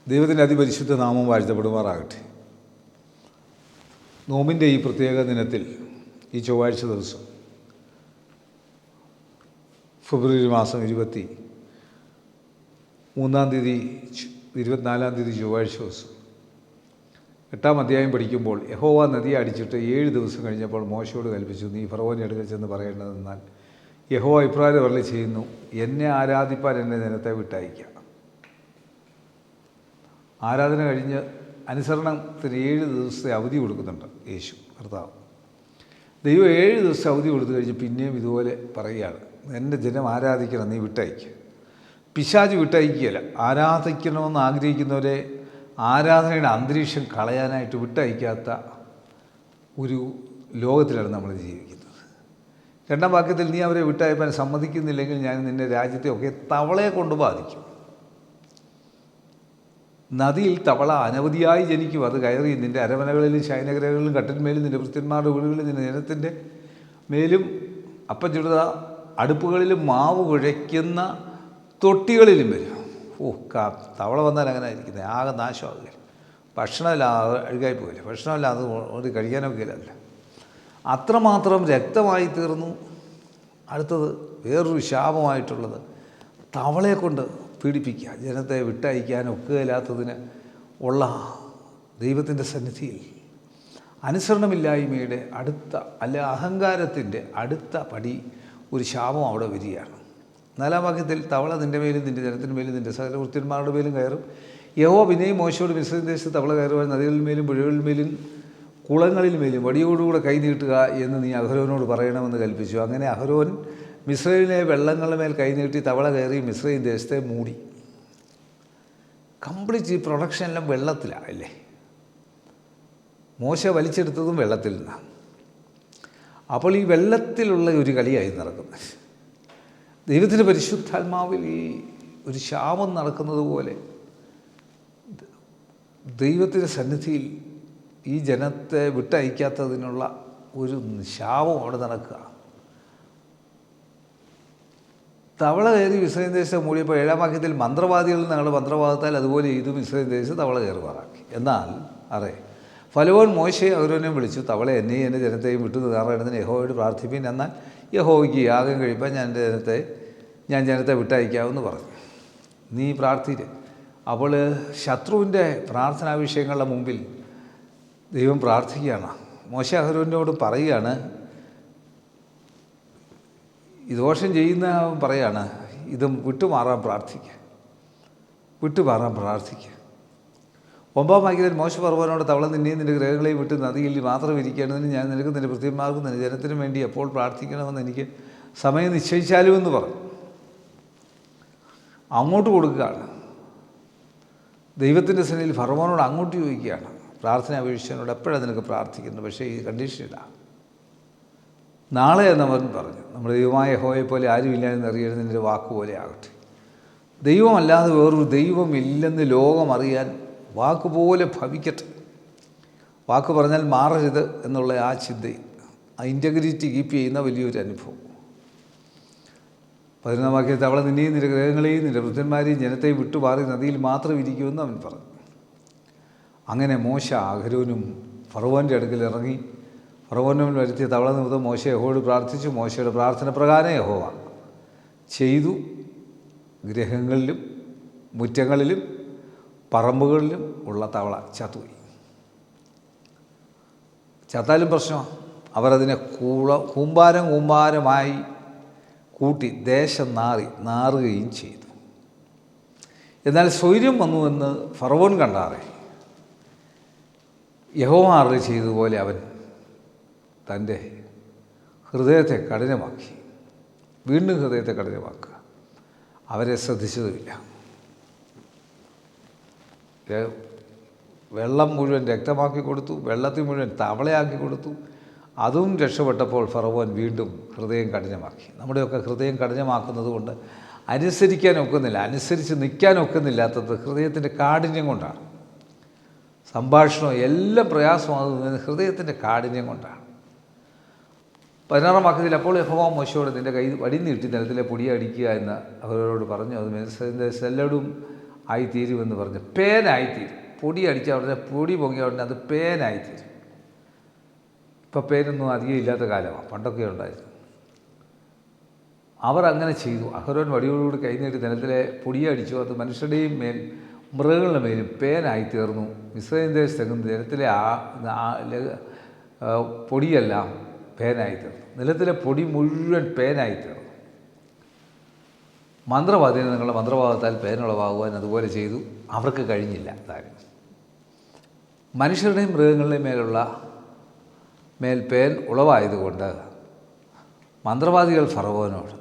ദൈവത്തിൻ്റെ അതിപരിശുദ്ധ നാമം വാഴ്ത്തപ്പെടുമാറാകട്ടെ. നോമ്പിൻ്റെ ഈ പ്രത്യേക ദിനത്തിൽ, ഈ ചൊവ്വാഴ്ച ദിവസം, ഫെബ്രുവരി മാസം 24 ചൊവ്വാഴ്ച ദിവസം 8-ാം അധ്യായം പഠിക്കുമ്പോൾ യഹോവ നദിയെ അടിച്ചിട്ട് 7 ദിവസം കഴിഞ്ഞപ്പോൾ മോശയോട് കൽപ്പിച്ചു, നീ ഫറവോൻ്റെ അടുക്കൽ ചെന്ന് പറയേണ്ടതെന്നാൽ യഹോവ ഇപ്രകാരം അരുളി ചെയ്യുന്നു, എന്നെ ആരാധിപ്പാൻ എൻ്റെ ജനത്തെ വിട്ടയക്കാം. ആരാധന കഴിഞ്ഞ് അനുസരണത്തിന് 7 ദിവസത്തെ അവധി കൊടുക്കുന്നുണ്ട് യേശു കർത്താവ്. ദൈവം 7 ദിവസത്തെ അവധി കൊടുത്തു കഴിഞ്ഞ് പിന്നെയും ഇതുപോലെ പറയുകയാണ്, എൻ്റെ ജനം ആരാധിക്കണം, നീ വിട്ടയക്കുക. പിശാച് വിട്ടയക്കുകയല്ല, ആരാധിക്കണമെന്ന് ആഗ്രഹിക്കുന്നവരെ ആരാധനയുടെ അന്തരീക്ഷം കളയാനായിട്ട് വിട്ടയക്കാത്ത ഒരു ലോകത്തിലാണ് നമ്മൾ ജീവിക്കുന്നത്. 2-ാം വാക്യത്തിൽ, നീ അവരെ വിട്ടയപ്പാൻ സമ്മതിക്കുന്നില്ലെങ്കിൽ ഞാൻ നിൻ്റെ രാജ്യത്തെയൊക്കെ തവളയെ കൊണ്ട് ബാധിക്കും. നദിയിൽ തവള അനവധിയായി ജനിക്കും, അത് കയറി നിൻ്റെ അരമനകളിലും ശയനഗ്രഹങ്ങളിലും കട്ടിന്മേലും നിൻ്റെ ഭൃത്യന്മാരുടെ വീടുകളിലും നിൻ്റെ ജനത്തിൻ്റെ മേലും അപ്പം ചുടുന്ന അടുപ്പുകളിലും മാവ് കുഴയ്ക്കുന്ന തൊട്ടികളിലും വരും. തവള വന്നാൽ അങ്ങനെ ആയിരിക്കുന്നത്, ആകെ നാശമാകുക, ഭക്ഷണമല്ല അഴുകായി പോകില്ല, ഭക്ഷണമല്ല അത് കഴിക്കാനൊക്കെ ഇല്ല, അത്രമാത്രം രക്തമായി തീർന്നു. അടുത്തത് വേറൊരു ശാപമായിട്ടുള്ളത്, തവളയെ കൊണ്ട് പീഡിപ്പിക്കുക, ജനത്തെ വിട്ടയക്കാൻ ഒക്കുകയില്ലാത്തതിന് ഉള്ള ദൈവത്തിൻ്റെ സന്നിധിയിൽ അനുസരണമില്ലായ്മയുടെ അടുത്ത അഹങ്കാരത്തിൻ്റെ അടുത്ത പടി ഒരു ശാപം അവിടെ വരികയാണ്. 4-ാം വാക്യത്തിൽ, തവള നിൻ്റെ മേലും നിൻ്റെ ജനത്തിൻ്റെ മേലും നിൻ്റെ സകല വൃത്യന്മാരുടെ മേലും കയറും. യഹോവ പിന്നെയും മോശയോട്, മിസ്രയീം ദേശത്ത് തവള കയറുവാൻ നദികളിന്മേലും പുഴകളിന്മേലും കുളങ്ങളിന്മേലും വടിയോടുകൂടെ കൈ നീട്ടുക എന്ന് നീ അഹരോനോട് പറയണമെന്ന് കൽപ്പിച്ചു. അങ്ങനെ അഹരോൻ മിസ്രയീമിലെ വെള്ളങ്ങളുടെ മേൽ കൈനീട്ടി തവള കയറി മിസ്രയീം ദേശത്തെ മൂടി. കംപ്ലീറ്റ് ഈ പ്രൊഡക്ഷനെല്ലാം വെള്ളത്തിലാണ് അല്ലേ? മോശ വലിച്ചെടുത്തതും വെള്ളത്തിൽ നിന്നാണ്. അപ്പോൾ ഈ വെള്ളത്തിലുള്ള ഒരു കളിയായി നടക്കുന്നത്. ദൈവത്തിൻ്റെ പരിശുദ്ധാത്മാവിൽ ഈ ഒരു ശാപം നടക്കുന്നത് പോലെ ദൈവത്തിൻ്റെ സന്നിധിയിൽ ഈ ജനത്തെ വിട്ടയക്കാത്തതിനുള്ള ഒരു ശാപം അവിടെ നടക്കുക. തവള കയറി മിസ്രയീം ദേശത്തെ മൂടിയപ്പോൾ 7-ാം വാക്യത്തിൽ, മന്ത്രവാദികളിൽ ഞങ്ങളുടെ മന്ത്രവാദത്താൽ അതുപോലെ ചെയ്തു മിസ്രയീം ദേശത്ത് തവള കയറുമാറാക്കി. എന്നാൽ ഫലവോൻ മോശയെ അഹരോനെ വിളിച്ചു, തവള എന്നെയും എൻ്റെ ജനത്തെയും വിട്ടു കയറേണ്ടതിന് യഹോവയോട് പ്രാർത്ഥിപ്പീൻ, എന്നാൽ യഹോവയ്ക്ക് യാഗം കഴിപ്പാൻ ഞാൻ ജനത്തെ വിട്ടയക്കാമെന്ന് പറഞ്ഞു. നീ പ്രാർത്ഥിച്ച്. അപ്പോൾ ശത്രുവിൻ്റെ പ്രാർത്ഥനാ വിഷയങ്ങളുടെ മുമ്പിൽ ദൈവം പ്രാർത്ഥിക്കുകയാണ്. മോശ അഹരോനോട് പറയുകയാണ്, ഈ ദോഷം ചെയ്യുന്ന പറയാണ്, ഇതും വിട്ടുമാറാൻ പ്രാർത്ഥിക്കുക. 9-ാം വാക്യത്തിൽ, മോശ ഫറവോനോട്, തവള നിന്നെയും നിൻ്റെ ഗ്രഹങ്ങളെയും വിട്ട് നദിയിൽ മാത്രം ഇരിക്കേണ്ടതിന് ഞാൻ നിനക്ക് നിൻ്റെ ഭൃത്യന്മാർക്കും നിൻ്റെ ജനത്തിനും വേണ്ടി എപ്പോൾ പ്രാർത്ഥിക്കണമെന്ന് എനിക്ക് സമയം നിശ്ചയിച്ചാലുമെന്ന് പറഞ്ഞു. അങ്ങോട്ട് കൊടുക്കുകയാണ്. ദൈവത്തിൻ്റെ സന്നിധിയിൽ ഫറവോനോട് അങ്ങോട്ട് ചോദിക്കുകയാണ്, പ്രാർത്ഥന അപേക്ഷിച്ചവനോട് എപ്പോഴാണ് നിനക്ക് പ്രാർത്ഥിക്കുന്നത്? പക്ഷേ ഈ കണ്ടീഷനില്ല. നാളെ എന്നവൻ പറഞ്ഞു, നമ്മുടെ ദൈവമായ യഹോവയെ പോലെ ആരുമില്ല എന്നറിയരുത്, നിൻ്റെ വാക്കുപോലെ ആകട്ടെ. ദൈവമല്ലാതെ വേറൊരു ദൈവം ഇല്ലെന്ന് ലോകം അറിയാൻ വാക്കുപോലെ ഭവിക്കട്ടെ. വാക്ക് പറഞ്ഞാൽ മാറരുത് എന്നുള്ള ആ ചിന്തയിൽ, ആ ഇൻറ്റഗ്രിറ്റി കീപ്പ് ചെയ്യുന്ന വലിയൊരു അനുഭവം. 11-ാം വാക്യത്തിൽ, തവള നിന്നെയും നിൻ്റെ ഗ്രഹങ്ങളെയും നിൻ്റെ വൃദ്ധന്മാരെയും ജനത്തെയും വിട്ടുമാറി നദിയിൽ മാത്രം ഇരിക്കുമെന്ന് അവൻ പറഞ്ഞു. അങ്ങനെ മോശ അഹരോനും ഫറവോൻ്റെ അടുക്കൽ ഇറങ്ങി ഫറവോനും വരുത്തിയ തവള നിമിത്തം മോശ യഹോവയോട് പ്രാർത്ഥിച്ചു. മോശയുടെ പ്രാർത്ഥന പ്രകാരം യഹോവ ചെയ്തു. ഗൃഹങ്ങളിലും മുറ്റങ്ങളിലും പറമ്പുകളിലും ഉള്ള തവള ചത്തുപോയി. ചത്താലും പ്രശ്നമാണ്. അവരതിനെ കൂമ്പാരമായി കൂട്ടി ദേശം നാറുകയും ചെയ്തു. എന്നാൽ സ്വൈര്യം വന്നുവെന്ന് ഫറവോൻ കണ്ടാറേ യഹോവ അരുളി ചെയ്തതുപോലെ അവൻ തൻ്റെ ഹൃദയത്തെ കഠിനമാക്കി. വീണ്ടും ഹൃദയത്തെ കഠിനമാക്കുക. അവരെ ശ്രദ്ധിച്ചതുമില്ല. വെള്ളം മുഴുവൻ രക്തമാക്കി കൊടുത്തു, വെള്ളത്തിൽ മുഴുവൻ തവളയാക്കി കൊടുത്തു. അതും രക്ഷപ്പെട്ടപ്പോൾ ഫറവോൻ വീണ്ടും ഹൃദയം കഠിനമാക്കി. നമ്മുടെയൊക്കെ ഹൃദയം കഠിനമാക്കുന്നത് കൊണ്ട് അനുസരിക്കാനൊക്കുന്നില്ല, അനുസരിച്ച് നിൽക്കാനൊക്കുന്നില്ലാത്തത് ഹൃദയത്തിൻ്റെ കാഠിന്യം കൊണ്ടാണ്. സംഭാഷണം എല്ലാം പ്രയാസമാകുന്നത് ഹൃദയത്തിൻ്റെ കാഠിന്യം കൊണ്ടാണ്. 16-ാം വാക്യത്തിൽ, അപ്പോൾ യഹോവ മോശയോട്, നിൻ്റെ കൈ വടി നീട്ടി നിലത്തിലെ പൊടിയടിക്കുക എന്ന് അവരോട് പറഞ്ഞു. അത് മിസ്രയീം ദേശത്ത് എല്ലായിടും ആയിത്തീരുമെന്ന് പറഞ്ഞ് പേനായിത്തീരും. പൊടി അടിച്ച ഉടനെ, പൊടി പൊങ്ങിയ ഉടനെ അത് പേനായിത്തീരും. ഇപ്പം പേനൊന്നും അധികം ഇല്ലാത്ത കാലമാണ്, പണ്ടൊക്കെ ഉണ്ടായിരുന്നു. അവർ അങ്ങനെ ചെയ്തു. അഹരോൻ വടിയോടുകൂടി കൈനീട്ടി നിലത്തിലെ പൊടിയടിച്ചു. അത് മനുഷ്യരുടെയും മേൽ മൃഗങ്ങളുടെ മേലും പേനായി തീർന്നു. മിസ്രയീം ദേശത്തെങ്ങും നിലത്തിലെ പൊടിയെല്ലാം പേനായി തീർന്നു. നിലത്തിലെ പൊടി മുഴുവൻ പേനായി തീർന്നു. മന്ത്രവാദിന് നിങ്ങളുടെ മന്ത്രവാദത്താൽ പേനുളവാകുവാൻ അതുപോലെ ചെയ്തു. അവർക്ക് കഴിഞ്ഞില്ല. താരം മനുഷ്യരുടെയും മൃഗങ്ങളുടെയും മേൽ പേൻ ഉളവായതുകൊണ്ട് മന്ത്രവാദികൾ ഫറവോനോട്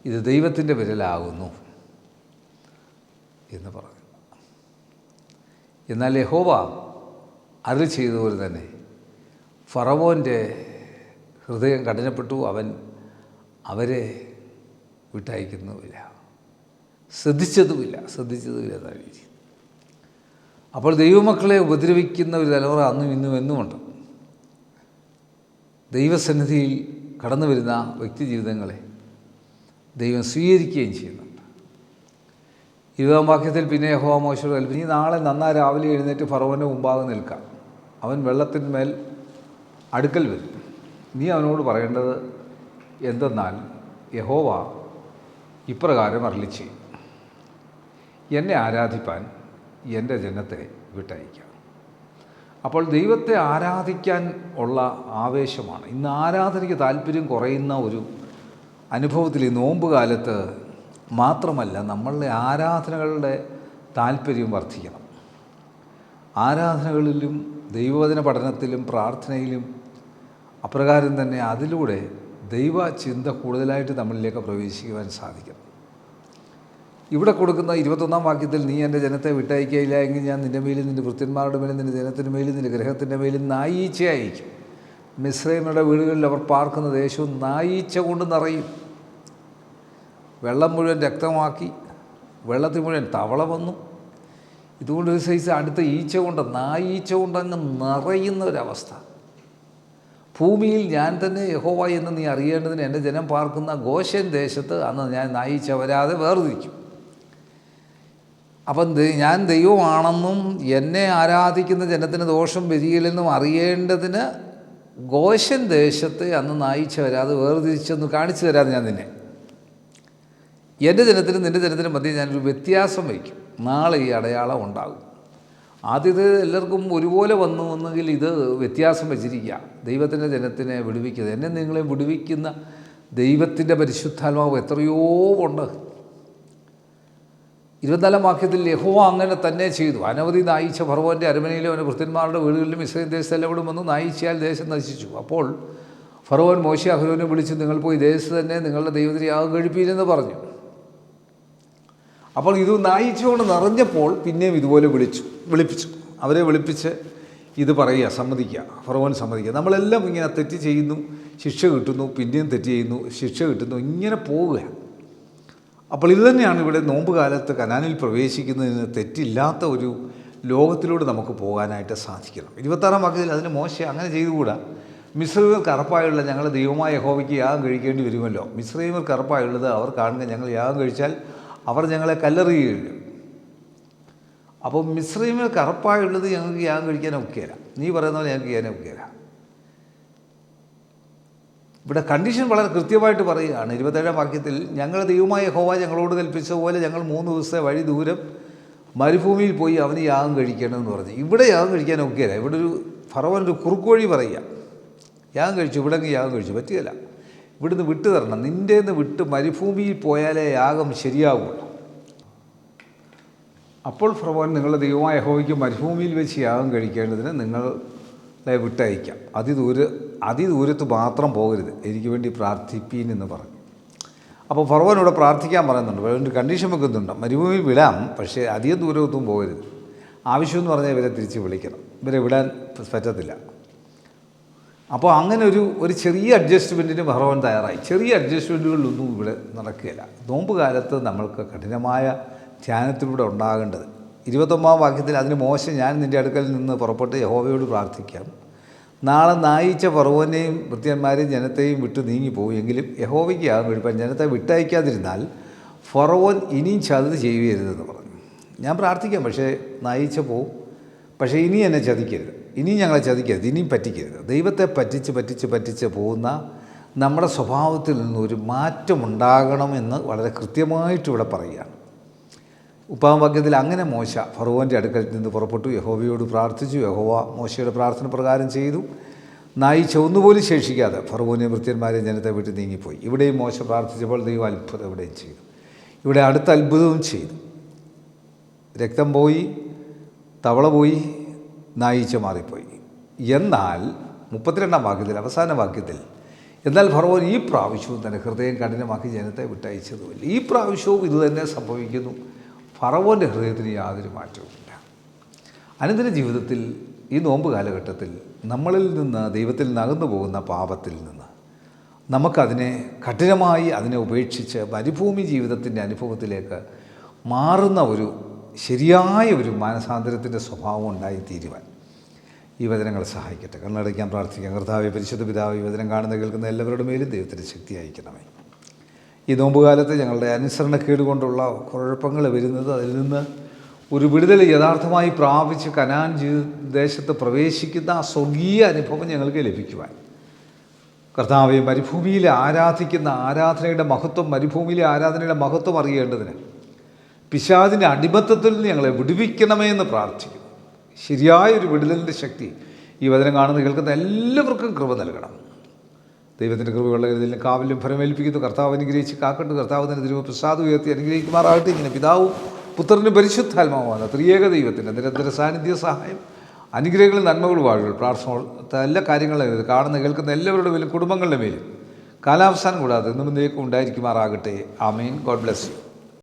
ഇത് ദൈവത്തിൻ്റെ വിരലാകുന്നു എന്ന് പറഞ്ഞു. എന്നാൽ യഹോവ അരുളി ചെയ്തതുപോലെ തന്നെ ഫറവോൻ്റെ ഹൃദയം കഠിനപ്പെട്ടു. അവൻ അവരെ വിട്ടയക്കുന്നുമില്ല, ശ്രദ്ധിച്ചതുമില്ല എന്നാണ് രീതി. അപ്പോൾ ദൈവമക്കളെ ഉപദ്രവിക്കുന്ന ഒരു തലമുറ അന്നും ഇന്നും എന്നുമുണ്ട്. ദൈവസന്നിധിയിൽ കടന്നു വരുന്ന വ്യക്തി ജീവിതങ്ങളെ ദൈവം സ്വീകരിക്കുകയും ചെയ്യുന്നുണ്ട്. 20-ാം വാക്യത്തിൽ പിന്നെ യഹോവ മോശയോട് കൽപ്പിച്ചു, നീ നാളെ രാവിലെ എഴുന്നേറ്റ് ഫറവോൻ്റെ മുമ്പാകെ നിൽക്കാം. അവൻ വെള്ളത്തിന്മേൽ അടുക്കൽ വരും. നീ അവനോട് പറയേണ്ടത് എന്തെന്നാൽ, യഹോവ ഇപ്രകാരം അരുളി ചെയ്യും, എന്നെ ആരാധിപ്പാൻ എൻ്റെ ജനത്തെ വിട്ടയക്കാം. അപ്പോൾ ദൈവത്തെ ആരാധിക്കാൻ ഉള്ള ആവേശമാണ്. ഇന്ന് ആരാധനയ്ക്ക് താല്പര്യം കുറയുന്ന ഒരു അനുഭവത്തിൽ ഈ നോമ്പ് കാലത്ത് മാത്രമല്ല, നമ്മളുടെ ആരാധനകളുടെ താല്പര്യം വർദ്ധിക്കണം. ആരാധനകളിലും ദൈവവചന പഠനത്തിലും പ്രാർത്ഥനയിലും അപ്രകാരം തന്നെ അതിലൂടെ ദൈവ ചിന്ത കൂടുതലായിട്ട് നമ്മളിലേക്ക് പ്രവേശിക്കുവാൻ സാധിക്കണം. ഇവിടെ കൊടുക്കുന്ന 21-ാം വാക്യത്തിൽ, നീ എൻ്റെ ജനത്തെ വിട്ടയക്കുകയില്ല എങ്കിൽ ഞാൻ നിൻ്റെ മേലും നിൻ്റെ ഭൃത്യന്മാരുടെ മേലും നിൻ്റെ ജനത്തിൻ്റെ മേലും നിൻ്റെ ഗൃഹത്തിൻ്റെ മേലും നായീച്ച അയക്കും. മിസ്രയീമ്യരുടെ വീടുകളിൽ അവർ പാർക്കുന്ന ദേശവും നായീച്ച കൊണ്ട് നിറയും. വെള്ളം മുഴുവൻ രക്തമാക്കി, വെള്ളത്തിൽ മുഴുവൻ തവള വന്നു. ഇതുകൊണ്ടൊരു സൈസ് അടുത്ത ഈച്ച കൊണ്ട്, നായീച്ച കൊണ്ടങ്ങ് നിറയുന്ന ഒരവസ്ഥ. ഭൂമിയിൽ ഞാൻ തന്നെ യഹോവ എന്ന് നീ അറിയേണ്ടതിന് എൻ്റെ ജനം പാർക്കുന്ന ഗോശൻ ദേശത്ത് അന്ന് ഞാൻ നായീച്ച വരാതെ വേർതിരിക്കും. അപ്പം ഞാൻ ദൈവമാണെന്നും എന്നെ ആരാധിക്കുന്ന ജനത്തിന് ദോഷം വരികയില്ലെന്നും അറിയേണ്ടതിന് ഗോശൻ ദേശത്തെ അന്ന് നായീച്ച വരാതെ വേർതിരിച്ചൊന്ന് കാണിച്ചു തരാതെ ഞാൻ നിന്നെ, എൻ്റെ ജനത്തിനും നിൻ്റെ ജനത്തിനും മധ്യേ ഞാനൊരു വ്യത്യാസം വയ്ക്കും. നാളെ ഈ അടയാളം ഉണ്ടാകും. ആദ്യത്തെ എല്ലാവർക്കും ഒരുപോലെ വന്നുവെന്നെങ്കിൽ ഇത് വ്യത്യാസം വെച്ചിരിക്കുക. ദൈവത്തിൻ്റെ ജനത്തിനെ വിടുവിക്കുന്നത്, എന്നെ നിങ്ങളെ വിടുവിക്കുന്ന ദൈവത്തിൻ്റെ പരിശുദ്ധാത്മാവ് എത്രയോ ഉണ്ട്. 24-ാം വാക്യത്തിൽ യഹോവ അങ്ങനെ തന്നെ ചെയ്തു. അനവധി നായീച്ച ഫറവോൻ്റെ അരമനയിലും അവൻ്റെ ഭൃത്യന്മാരുടെ വീടുകളിലും ഇസ്രായേൽ ദേശത്തെല്ലാവരും വന്നു. നായീച്ചയാൽ ദേശം നശിച്ചു. അപ്പോൾ ഫറവോൻ മോശെ അഹരോനെ വിളിച്ച്, നിങ്ങൾ പോയി ദേശത്ത് തന്നെ നിങ്ങളുടെ ദൈവത്തിന് യാഗം കഴിപ്പീരെന്ന് പറഞ്ഞു. അപ്പോൾ ഇത് നായീച്ച കൊണ്ട് നിറഞ്ഞപ്പോൾ പിന്നെയും ഇതുപോലെ വിളിപ്പിച്ചു. അവരെ വിളിപ്പിച്ച് ഇത് പറയുക, സമ്മതിക്കുക. ഫറവോൻ സമ്മതിക്കുക. നമ്മളെല്ലാം ഇങ്ങനെ തെറ്റ് ചെയ്യുന്നു, ശിക്ഷ കിട്ടുന്നു, പിന്നെയും തെറ്റ് ചെയ്യുന്നു, ശിക്ഷ കിട്ടുന്നു, ഇങ്ങനെ പോവുക. അപ്പോൾ ഇത് തന്നെയാണ് ഇവിടെ നോമ്പ് കാലത്ത് കനാനിൽ പ്രവേശിക്കുന്നതിന് തെറ്റില്ലാത്ത ഒരു ലോകത്തിലൂടെ നമുക്ക് പോകാനായിട്ട് സാധിക്കണം. 26-ാം വാക്യത്തിൽ അതിന് മോശെ അങ്ങനെ ചെയ്തുകൂടാ. മിസ്രയീമ്യർക്ക് അറപ്പായുള്ള ഞങ്ങളുടെ ദൈവമായ യഹോവയ്ക്ക് യാഗം കഴിക്കേണ്ടി വരുമല്ലോ. മിസ്രയീമ്യർക്ക് അറപ്പായുള്ളത് അവർ കാണുക, ഞങ്ങൾ യാഗം കഴിച്ചാൽ അവർ ഞങ്ങളെ കല്ലെറിയുകയില്ല. അപ്പോൾ മിസ്രയീമ്യർക്ക് അറപ്പായുള്ളത് ഞങ്ങൾക്ക് യാഗം കഴിക്കാൻ ഒക്കെയല്ല. നീ പറയുന്ന പോലെ ഞങ്ങൾക്ക് ചെയ്യാനേ ഒക്കെയല്ല. ഇവിടെ കണ്ടീഷൻ വളരെ കൃത്യമായിട്ട് പറയുകയാണ്. 27-ാം വാക്യത്തിൽ, ഞങ്ങളുടെ ദൈവമായ യഹോവ ഞങ്ങളോട് കൽപ്പിച്ച പോലെ ഞങ്ങൾ 3 ദിവസത്തെ വഴി ദൂരം മരുഭൂമിയിൽ പോയി അവന് യാഗം കഴിക്കണമെന്ന് പറഞ്ഞു. ഇവിടെ യാഗം കഴിക്കാൻ ഒക്കെയല്ല. ഇവിടെ ഒരു ഫറവോൻ ഒരു കുറുക്കുവഴി പറയുക, യാഗം കഴിച്ചു, ഇവിടെ യാഗം കഴിച്ചു, പറ്റുകയില്ല, ഇവിടുന്ന് വിട്ടു തരണം, നിൻ്റേന്ന് വിട്ട് മരുഭൂമിയിൽ പോയാലേ യാഗം ശരിയാകുള്ളൂ. അപ്പോൾ ഫറവോൻ, നിങ്ങളുടെ ദൈവമായ യഹോവയ്ക്ക് മരുഭൂമിയിൽ വെച്ച് യാഗം കഴിക്കേണ്ടതിന് നിങ്ങളെ വിട്ടയക്കാം. അതിദൂരത്ത് മാത്രം പോകരുത്, എനിക്ക് വേണ്ടി പ്രാർത്ഥിപ്പീൻ എന്ന് പറഞ്ഞു. അപ്പോൾ ഫറവോനോട് പ്രാർത്ഥിക്കാൻ പറയുന്നുണ്ട്. ഒരു കണ്ടീഷൻ വെക്കുന്നുണ്ട്, മരുഭൂമിയിൽ വിടാം, പക്ഷേ അധികം ദൂരത്തൊന്നും പോകരുത്. ആവശ്യമെന്ന് പറഞ്ഞാൽ ഇവരെ തിരിച്ച് വിളിക്കണം, ഇവരെ വിടാൻ പറ്റത്തില്ല. അപ്പോൾ അങ്ങനെ ഒരു ചെറിയ അഡ്ജസ്റ്റ്മെൻറ്റിന് ഫറവോൻ തയ്യാറായി. ചെറിയ അഡ്ജസ്റ്റ്മെൻറ്റുകളിലൊന്നും ഇവിടെ നടക്കുകയില്ല. നോമ്പ് കാലത്ത് നമ്മൾക്ക് കഠിനമായ ധ്യാനത്തിലൂടെ ഉണ്ടാകേണ്ടത്. 29-ാം വാക്യത്തിൽ, അതിന് മോശെ, ഞാൻ നിൻ്റെ അടുക്കൽ നിന്ന് പുറപ്പെട്ട് യഹോവയോട് പ്രാർത്ഥിക്കാം. നാളെ നായീച്ച ഫറവോനെയും ഭൃത്യന്മാരെയും ജനത്തെയും വിട്ട് നീങ്ങിപ്പോവും. എങ്കിലും യഹോവയ്ക്ക് യാഗം കഴിപ്പാൻ ജനത്തെ വിട്ടയക്കാതിരുന്നാൽ ഫറവോൻ ഇനിയും ചതി ചെയ്യരുതെന്ന് പറഞ്ഞു. ഞാൻ പ്രാർത്ഥിക്കാം, പക്ഷേ നയിച്ച പോവും, പക്ഷേ ഇനി എന്നെ ചതിക്കരുത്, ഇനിയും ഞങ്ങളെ ചതിക്കരുത്, ഇനിയും പറ്റിക്കരുത്. ദൈവത്തെ പറ്റിച്ച് പോകുന്ന നമ്മുടെ സ്വഭാവത്തിൽ നിന്നൊരു മാറ്റമുണ്ടാകണമെന്ന് വളരെ കൃത്യമായിട്ട് ഇവിടെ പറയുകയാണ്. മുപ്പതാം വാക്യത്തിൽ അങ്ങനെ മോശ ഫറവോൻ്റെ അടുക്കൽ നിന്ന് പുറപ്പെട്ടു, യഹോവയോട് പ്രാർത്ഥിച്ചു. യഹോവ മോശയുടെ പ്രാർത്ഥന പ്രകാരം ചെയ്തു. നായിച്ച ഒന്നുപോലും ശേഷിക്കാതെ ഫറവോനെ ഭൃത്യന്മാരെ ജനത്തെ വിട്ട് നീങ്ങിപ്പോയി. ഇവിടെയും മോശ പ്രാർത്ഥിച്ചപ്പോൾ ദൈവം അത്ഭുതം ഇവിടെയും ചെയ്തു. ഇവിടെ അടുത്ത അത്ഭുതവും ചെയ്തു. രക്തം പോയി, തവള പോയി, നായിച്ച മാറിപ്പോയി. എന്നാൽ 32-ാം വാക്യത്തിൽ, അവസാന വാക്യത്തിൽ, എന്നാൽ ഫറവോൻ ഈ പ്രാവശ്യവും തൻ്റെ ഹൃദയം കഠിനമാക്കി ജനത്തെ വിട്ടയച്ചതുമില്ല. ഈ പ്രാവശ്യവും ഇതുതന്നെ സംഭവിക്കുന്നു. ഫറവോൻ്റെ ഹൃദയത്തിന് യാതൊരു മാറ്റവുമില്ല. അനുദിന ജീവിതത്തിൽ ഈ നോമ്പ് കാലഘട്ടത്തിൽ നമ്മളിൽ നിന്ന് ദൈവത്തിൽ നിന്ന് അകന്നു പോകുന്ന പാപത്തിൽ നിന്ന് നമുക്കതിനെ കഠിനമായി അതിനെ ഉപേക്ഷിച്ച് മരുഭൂമി ജീവിതത്തിൻ്റെ അനുഭവത്തിലേക്ക് മാറുന്ന ഒരു ശരിയായ ഒരു മാനസാന്തരത്തിൻ്റെ സ്വഭാവം ഉണ്ടായിത്തീരുവാൻ ഈ വചനങ്ങൾ സഹായിക്കട്ടെ. കണ്ണടയ്ക്കാൻ പ്രാർത്ഥിക്കാം. കർത്താവേ, പരിശുദ്ധ പിതാവ്, ഈ വചനം കാണുന്ന കേൾക്കുന്ന എല്ലാവരുടെ മേലും ദൈവത്തിൻ്റെ ശക്തി അയക്കണമേ. ഈ നോമ്പുകാലത്ത് ഞങ്ങളുടെ അനുസരണക്കേട് കൊണ്ടുള്ള കുഴപ്പങ്ങൾ വരുന്നത്, അതിൽ നിന്ന് ഒരു വിടുതൽ യഥാർത്ഥമായി പ്രാപിച്ച് കനാൻ ദേശത്ത് പ്രവേശിക്കുന്ന ആ സ്വർഗീയ അനുഭവം ഞങ്ങൾക്ക് ലഭിക്കുവാൻ കർത്താവെ, മരുഭൂമിയിൽ ആരാധിക്കുന്ന ആരാധനയുടെ മഹത്വം, മരുഭൂമിയിലെ ആരാധനയുടെ മഹത്വം അറിയേണ്ടതിന് പിശാചിൻ്റെ അടിമത്തത്തിൽ നിന്ന് ഞങ്ങളെ വിടുവിക്കണമേ എന്ന് പ്രാർത്ഥിക്കുന്നു. ശരിയായൊരു വിടുതലിൻ്റെ ശക്തി ഈ വചനം കാണുന്ന കേൾക്കുന്ന എല്ലാവർക്കും കൃപ നൽകണം. ദൈവത്തിൻ്റെ കൃപയുള്ള ഇതിലും കാവലും ഫലമേൽപ്പിക്കുന്നു. കർത്താവ് അനുഗ്രഹിച്ച് കാക്കട്ടെ. കർത്താവ് തന്നെ തിരുവ പ്രസാദം ഉയർത്തി അനുഗ്രഹിക്കുമാറാകട്ടെ. ഇങ്ങനെ പിതാവും പുത്രനും പരിശുദ്ധാത്മാവാണ് ത്രിയേക ദൈവത്തിൻ്റെ നിരന്തര സാന്നിധ്യ സഹായം, അനുഗ്രഹങ്ങളും നന്മകളും വാഴുകൾ പ്രാർത്ഥന എല്ലാ കാര്യങ്ങളും കാണുന്ന കേൾക്കുന്ന എല്ലാവരുടെ മേലും കുടുംബങ്ങളുടെ മേലും കാലാവസാനം കൂടാതെ എന്നും ഉണ്ടായിരിക്കുമാറാകട്ടെ. ആമേൻ. God bless U.